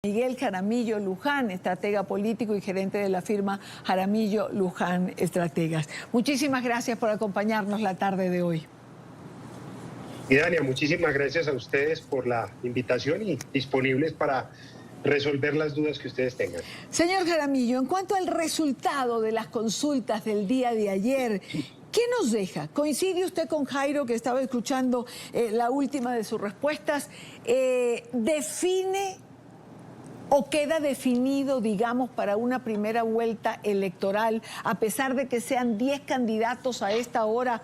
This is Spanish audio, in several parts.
Miguel Jaramillo Luján, estratega político y gerente de la firma Jaramillo Luján Estrategas. Muchísimas gracias por acompañarnos la tarde de hoy. Y Dania, muchísimas gracias a ustedes por la invitación y disponibles para resolver las dudas que ustedes tengan. Señor Jaramillo, en cuanto al resultado de las consultas del día de ayer, ¿qué nos deja? ¿Coincide usted con Jairo, que estaba escuchando la última de sus respuestas? ¿Define o queda definido, digamos, para una primera vuelta electoral, a pesar de que sean 10 candidatos a esta hora,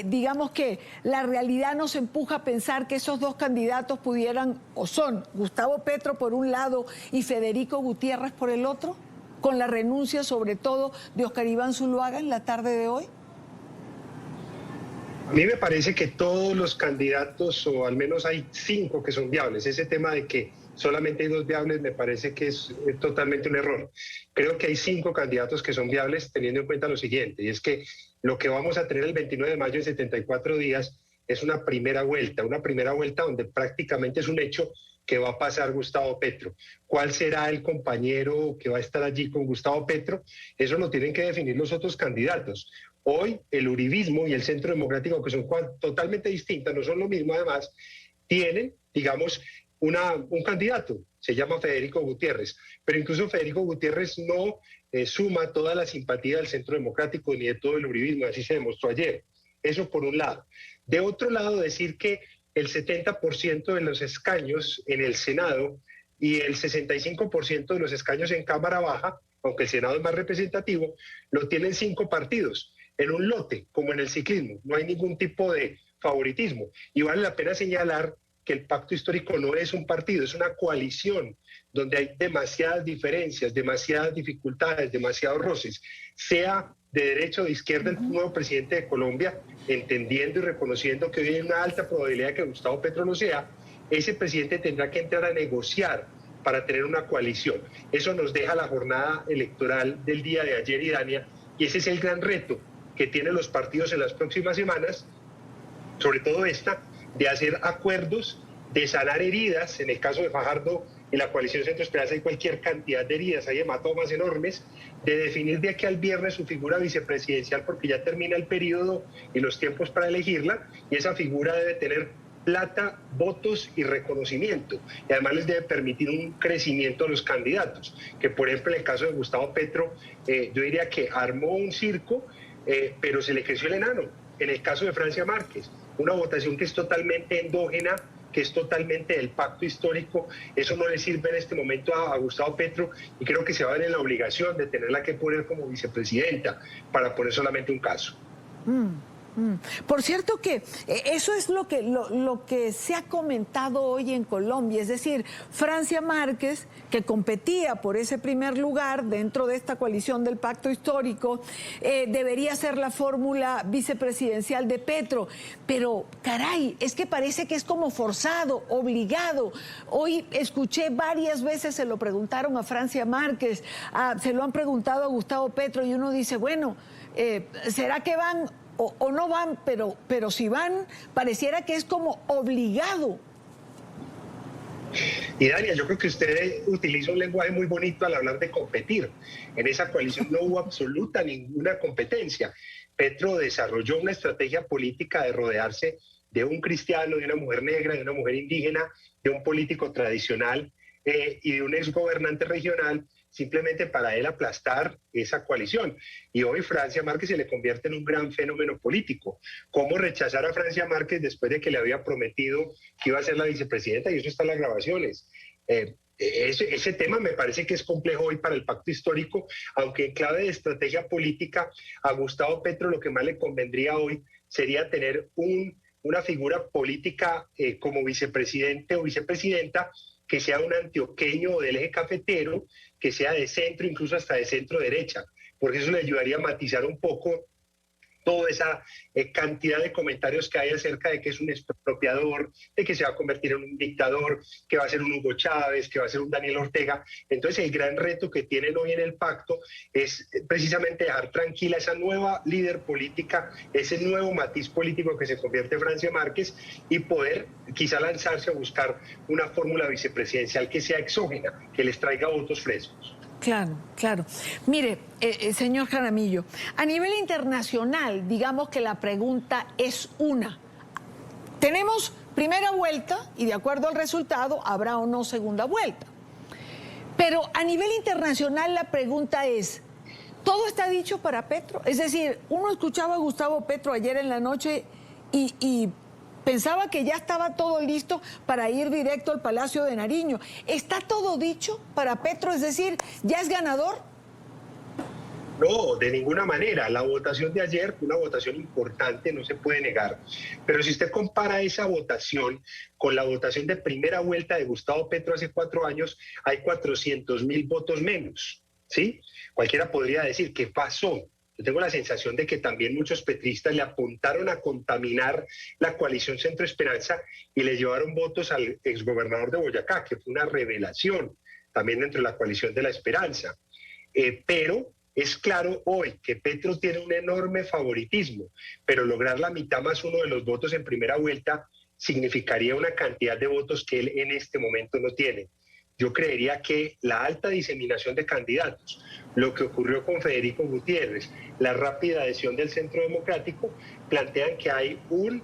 digamos que la realidad nos empuja a pensar que esos dos candidatos pudieran, o son Gustavo Petro por un lado y Federico Gutiérrez por el otro, con la renuncia sobre todo de Óscar Iván Zuluaga en la tarde de hoy? A mí me parece que todos los candidatos, o al menos hay 5 que son viables. Ese tema de que solamente hay 2 viables me parece que es totalmente un error. Creo que hay 5 candidatos que son viables teniendo en cuenta lo siguiente, y es que lo que vamos a tener el 29 de mayo en 74 días es una primera vuelta donde prácticamente es un hecho que va a pasar Gustavo Petro. ¿Cuál será el compañero que va a estar allí con Gustavo Petro? Eso lo tienen que definir los otros candidatos. Hoy el uribismo y el Centro Democrático, que son totalmente distintas, no son lo mismo además, tienen, digamos, un candidato, se llama Federico Gutiérrez, pero incluso Federico Gutiérrez no suma toda la simpatía del Centro Democrático ni de todo el uribismo, así se demostró ayer. Eso por un lado. De otro lado, decir que el 70% de los escaños en el Senado y el 65% de los escaños en Cámara Baja, aunque el Senado es más representativo, lo tienen 5 partidos. En un lote, como en el ciclismo, no hay ningún tipo de favoritismo. Y vale la pena señalar que el pacto histórico no es un partido, es una coalición donde hay demasiadas diferencias, demasiadas dificultades, demasiados roces, sea de derecha o de izquierda el nuevo presidente de Colombia, entendiendo y reconociendo que hoy hay una alta probabilidad de que Gustavo Petro lo sea, ese presidente tendrá que entrar a negociar para tener una coalición. Eso nos deja la jornada electoral del día de ayer, y Dania, y ese es el gran reto que tienen los partidos en las próximas semanas, sobre todo esta, de hacer acuerdos, de sanar heridas. En el caso de Fajardo y la coalición Centro Esperanza hay cualquier cantidad de heridas, hay hematomas enormes, de definir de aquí al viernes su figura vicepresidencial, porque ya termina el periodo y los tiempos para elegirla, y esa figura debe tener plata, votos y reconocimiento, y además les debe permitir un crecimiento a los candidatos, que por ejemplo en el caso de Gustavo Petro, yo diría que armó un circo, pero se le creció el enano. En el caso de Francia Márquez, una votación que es totalmente endógena, que es totalmente del pacto histórico, eso no le sirve en este momento a Gustavo Petro, y creo que se va a ver en la obligación de tenerla que poner como vicepresidenta, para poner solamente un caso. Por cierto que eso es lo que se ha comentado hoy en Colombia, es decir, Francia Márquez, que competía por ese primer lugar dentro de esta coalición del pacto histórico, debería ser la fórmula vicepresidencial de Petro, pero caray, es que parece que es como forzado, obligado. Hoy escuché varias veces, se lo preguntaron a Francia Márquez, se lo han preguntado a Gustavo Petro, y uno dice, bueno, ¿será que van o no van? Pero si van, pareciera que es como obligado. Y Dania, yo creo que usted utiliza un lenguaje muy bonito al hablar de competir. En esa coalición no hubo absoluta ninguna competencia. Petro desarrolló una estrategia política de rodearse de un cristiano, de una mujer negra, de una mujer indígena, de un político tradicional y de un exgobernante regional, simplemente para él aplastar esa coalición. Y hoy Francia Márquez se le convierte en un gran fenómeno político. ¿Cómo rechazar a Francia Márquez después de que le había prometido que iba a ser la vicepresidenta? Y eso está en las grabaciones. Ese tema me parece que es complejo hoy para el pacto histórico, aunque en clave de estrategia política a Gustavo Petro lo que más le convendría hoy sería tener una figura política como vicepresidente o vicepresidenta, que sea un antioqueño del eje cafetero, que sea de centro, incluso hasta de centro derecha, porque eso le ayudaría a matizar un poco toda esa cantidad de comentarios que hay acerca de que es un expropiador, de que se va a convertir en un dictador, que va a ser un Hugo Chávez, que va a ser un Daniel Ortega. Entonces el gran reto que tienen hoy en el pacto es precisamente dejar tranquila esa nueva líder política, ese nuevo matiz político que se convierte en Francia Márquez, y poder quizá lanzarse a buscar una fórmula vicepresidencial que sea exógena, que les traiga votos frescos. Claro, claro. Mire, señor Jaramillo, a nivel internacional, digamos que la pregunta es una. Tenemos primera vuelta y de acuerdo al resultado habrá o no segunda vuelta. Pero a nivel internacional la pregunta es, ¿todo está dicho para Petro? Es decir, uno escuchaba a Gustavo Petro ayer en la noche y pensaba que ya estaba todo listo para ir directo al Palacio de Nariño. ¿Está todo dicho para Petro? Es decir, ¿ya es ganador? No, de ninguna manera. La votación de ayer fue una votación importante, no se puede negar. Pero si usted compara esa votación con la votación de primera vuelta de Gustavo Petro hace 4 años, hay 400.000 votos menos, ¿sí? Cualquiera podría decir, ¿qué pasó? Yo tengo la sensación de que también muchos petristas le apuntaron a contaminar la coalición Centro Esperanza y le llevaron votos al exgobernador de Boyacá, que fue una revelación también dentro de la coalición de la Esperanza. Pero es claro hoy que Petro tiene un enorme favoritismo, pero lograr la mitad más uno de los votos en primera vuelta significaría una cantidad de votos que él en este momento no tiene. Yo creería que la alta diseminación de candidatos, lo que ocurrió con Federico Gutiérrez, la rápida adhesión del Centro Democrático, plantean que hay un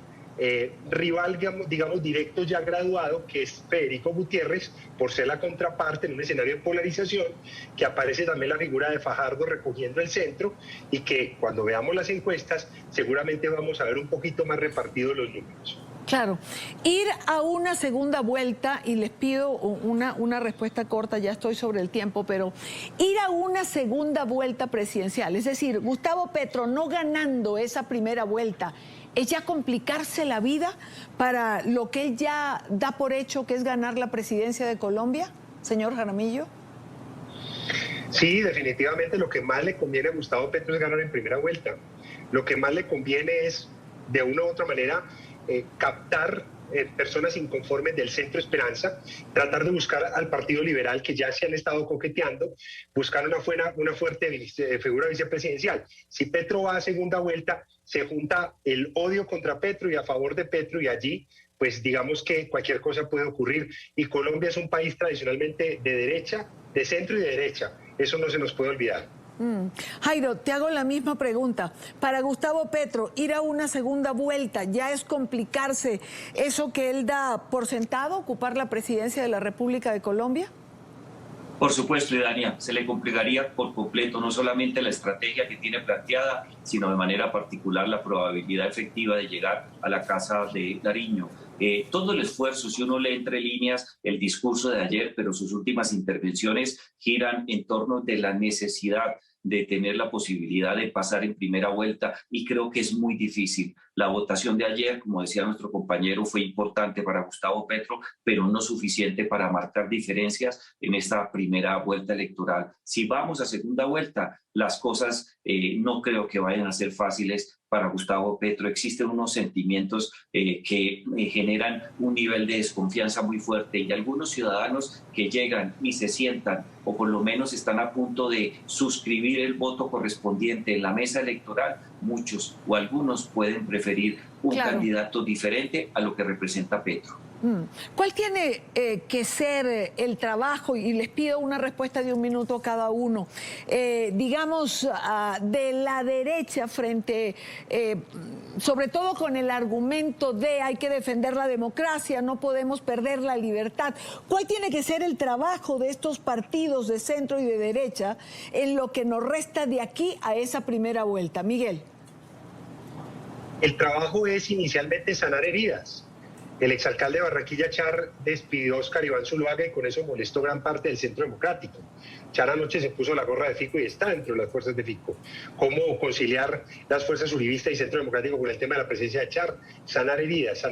rival, digamos, directo ya graduado, que es Federico Gutiérrez, por ser la contraparte en un escenario de polarización, que aparece también la figura de Fajardo recogiendo el centro, y que cuando veamos las encuestas seguramente vamos a ver un poquito más repartidos los números. Claro, ir a una segunda vuelta, y les pido una respuesta corta, ya estoy sobre el tiempo, pero ir a una segunda vuelta presidencial, es decir, Gustavo Petro no ganando esa primera vuelta, ¿es ya complicarse la vida para lo que él ya da por hecho que es ganar la presidencia de Colombia, señor Jaramillo? Sí, definitivamente lo que más le conviene a Gustavo Petro es ganar en primera vuelta. Lo que más le conviene es, de una u otra manera, captar personas inconformes del Centro Esperanza, tratar de buscar al Partido Liberal, que ya se han estado coqueteando, buscar una fuerte figura vicepresidencial. Si Petro va a segunda vuelta, se junta el odio contra Petro y a favor de Petro, y allí pues digamos que cualquier cosa puede ocurrir. Y Colombia es un país tradicionalmente de derecha, de centro y de derecha. Eso no se nos puede olvidar. Jairo, te hago la misma pregunta. Para Gustavo Petro, ir a una segunda vuelta, ¿ya es complicarse eso que él da por sentado, ocupar la presidencia de la República de Colombia? Por supuesto, Idania, se le complicaría por completo no solamente la estrategia que tiene planteada, sino de manera particular la probabilidad efectiva de llegar a la Casa de Nariño. Todo el esfuerzo, si uno lee entre líneas el discurso de ayer, pero sus últimas intervenciones giran en torno de la necesidad de tener la posibilidad de pasar en primera vuelta, y creo que es muy difícil. La votación de ayer, como decía nuestro compañero, fue importante para Gustavo Petro, pero no suficiente para marcar diferencias en esta primera vuelta electoral. Si vamos a segunda vuelta, las cosas no creo que vayan a ser fáciles para Gustavo Petro. Existen unos sentimientos que generan un nivel de desconfianza muy fuerte, y algunos ciudadanos que llegan y se sientan, o por lo menos están a punto de suscribir el voto correspondiente en la mesa electoral, muchos o algunos pueden preferir un candidato diferente a lo que representa Petro. ¿Cuál tiene que ser el trabajo? Y les pido una respuesta de 1 minuto cada uno. Digamos, de la derecha frente, sobre todo con el argumento de hay que defender la democracia, no podemos perder la libertad. ¿Cuál tiene que ser el trabajo de estos partidos de centro y de derecha en lo que nos resta de aquí a esa primera vuelta? Miguel. El trabajo es inicialmente sanar heridas. El exalcalde de Barranquilla, Char, despidió a Oscar Iván Zuluaga y con eso molestó gran parte del Centro Democrático. Char anoche se puso la gorra de Fico y está dentro de las fuerzas de Fico. ¿Cómo conciliar las fuerzas uribistas y Centro Democrático con el tema de la presencia de Char? Sanar heridas,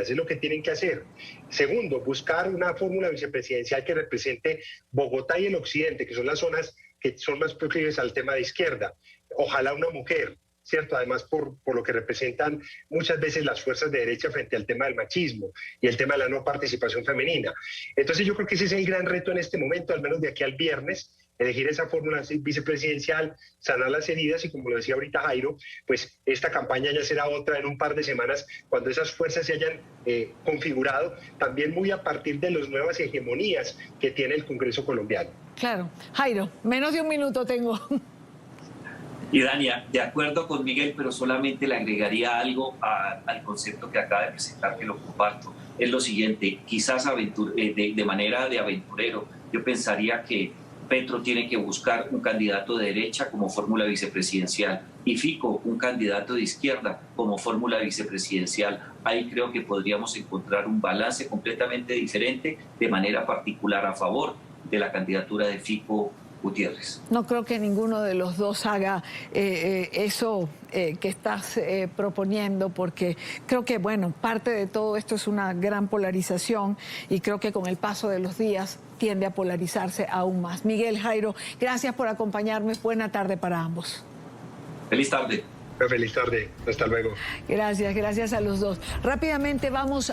es lo que tienen que hacer. Segundo, buscar una fórmula vicepresidencial que represente Bogotá y el occidente, que son las zonas que son más proclives al tema de izquierda. Ojalá una mujer. ¿cierto? Además por lo que representan muchas veces las fuerzas de derecha frente al tema del machismo y el tema de la no participación femenina. Entonces yo creo que ese es el gran reto en este momento, al menos de aquí al viernes, elegir esa fórmula vicepresidencial, sanar las heridas y, como lo decía ahorita Jairo, pues esta campaña ya será otra en un par de semanas cuando esas fuerzas se hayan configurado, también muy a partir de las nuevas hegemonías que tiene el Congreso colombiano. Claro. Jairo, menos de un minuto tengo. Y Dania, de acuerdo con Miguel, pero solamente le agregaría algo al concepto que acaba de presentar, que lo comparto. Es lo siguiente, quizás de manera de aventurero, yo pensaría que Petro tiene que buscar un candidato de derecha como fórmula vicepresidencial y Fico un candidato de izquierda como fórmula vicepresidencial. Ahí creo que podríamos encontrar un balance completamente diferente, de manera particular a favor de la candidatura de Fico Gutiérrez. No creo que ninguno de los dos haga eso que estás proponiendo, porque creo que, bueno, parte de todo esto es una gran polarización y creo que con el paso de los días tiende a polarizarse aún más. Miguel, Jairo, gracias por acompañarme. Buena tarde para ambos. Feliz tarde. Feliz tarde. Hasta luego. Gracias a los dos. Rápidamente vamos